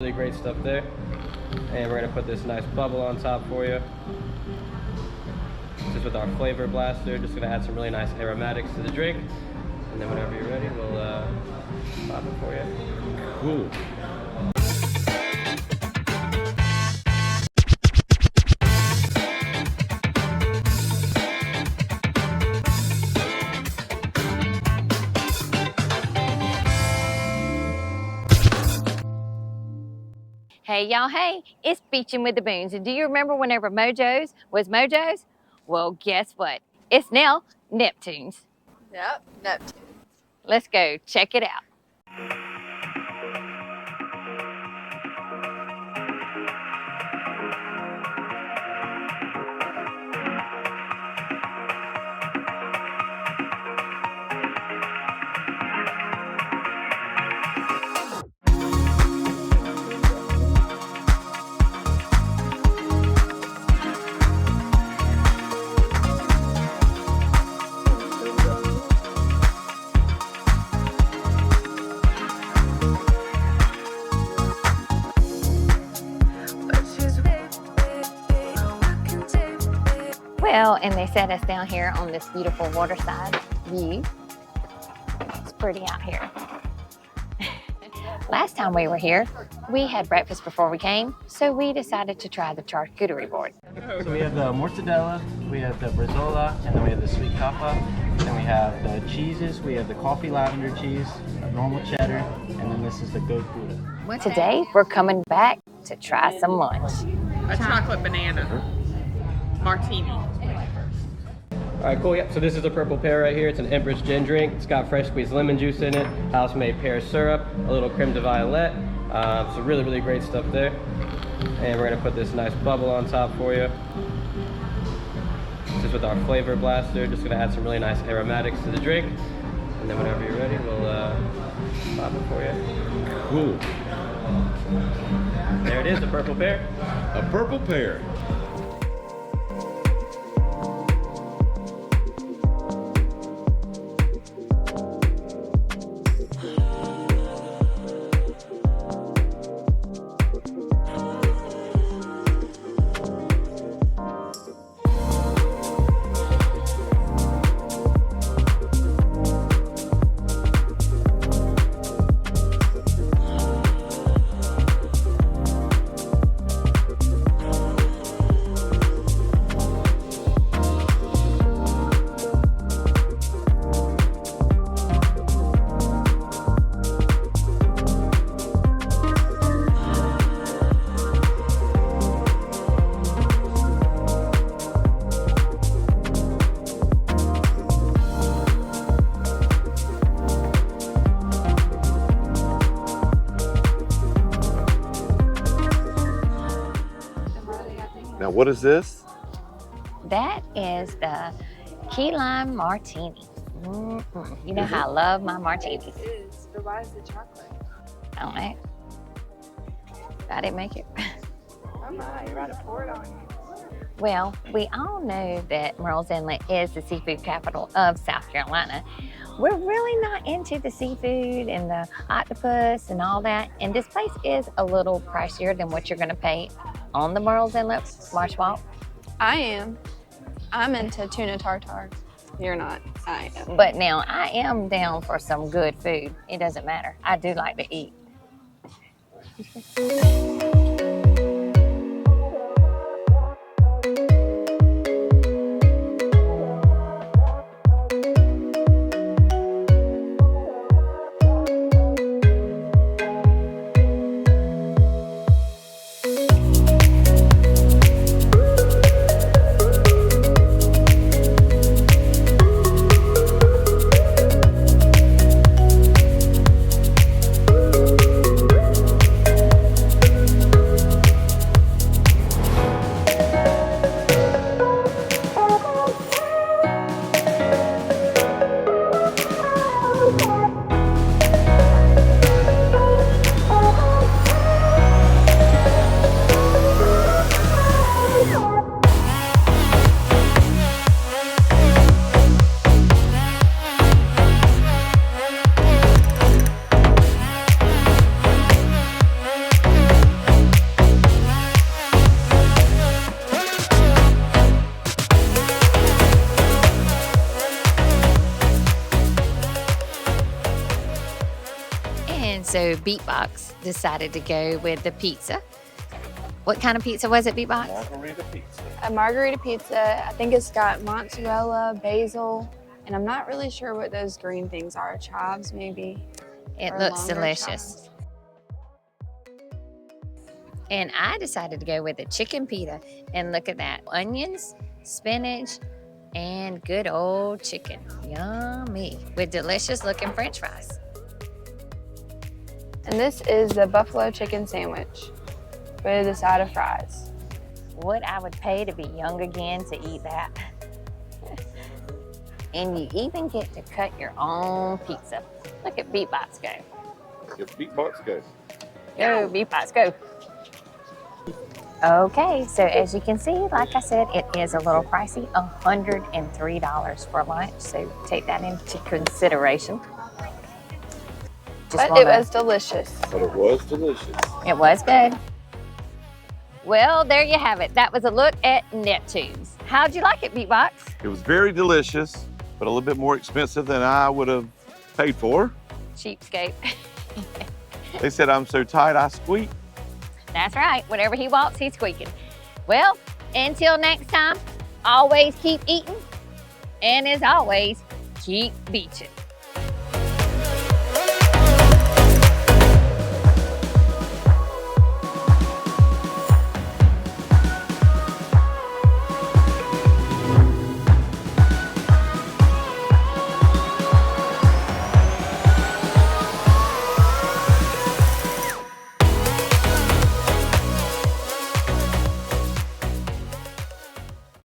Really great stuff there. And we're gonna put this nice bubble on top for you. Just with our flavor blaster, just gonna add some really nice aromatics to the drink. And then whenever you're ready, we'll pop it for you. Cool. Hey y'all, hey, it's Beachin With The Boones. And do you remember whenever Mojo's was Mojo's? Well, guess what? It's now Neptunes. Yep, Neptune. Let's go check it out. Well, and they set us down here on this beautiful waterside view. It's pretty out here. Last time we were here, we had breakfast before we came, so we decided to try the charcuterie board. So we have the mortadella, we have the bresaola, and then we have the sweet coppa. Then we have the cheeses, we have the coffee lavender cheese, a normal cheddar, and then this is the goat gouda. Today, we're coming back to try some lunch. A chocolate banana. Martini. All right, cool. Yep. So this is the purple pear right here. It's an Empress gin drink. It's got fresh squeezed lemon juice in it, house-made pear syrup, a little creme de violette. So really great stuff there. And we're gonna put this nice bubble on top for you. Just with our flavor blaster, just gonna add some really nice aromatics to the drink. And then whenever you're ready, we'll pop it for you. Cool. There it is, the purple pear. A purple pear. Now, what is this? That is the key lime martini. You know how I love my martinis. It is, but why is it chocolate? I don't know. I didn't make it. Oh my, you're about to pour it on you. Well, we all know that Murrells Inlet is the seafood capital of South Carolina. We're really not into the seafood and the octopus and all that. And this place is a little pricier than what you're gonna pay on the Murrells Inlet Marsh Walk. I am. I'm into tuna tartare. You're not. I am. But now I am down for some good food. It doesn't matter. I do like to eat. Beatbox decided to go with the pizza. What kind of pizza was it, Beatbox? Margarita pizza. A margarita pizza. I think it's got mozzarella, basil, and I'm not really sure what those green things are. Chives, maybe. It or looks longer delicious. chives. And I decided to go with a chicken pita. And look at that. Onions, spinach, and good old chicken. Yummy. With delicious looking French fries. And this is the buffalo chicken sandwich with a side of fries. What I would pay to be young again to eat that. And you even get to cut your own pizza. Look at Beatbox go. Your beatbox go. Go, Beatbox, go. Okay, so as you can see, like I said, it is a little pricey, $103 for lunch. So take that into consideration. But it was delicious. But it was delicious. It was good. Well, there you have it. That was a look at Neptunes. How'd you like it, Beatbox? It was very delicious, but a little bit more expensive than I would have paid for. Cheapskate. They said I'm so tight I squeak. That's right. Whatever he walks, he's squeaking. Well, until next time, always keep eating. And as always, keep beaching.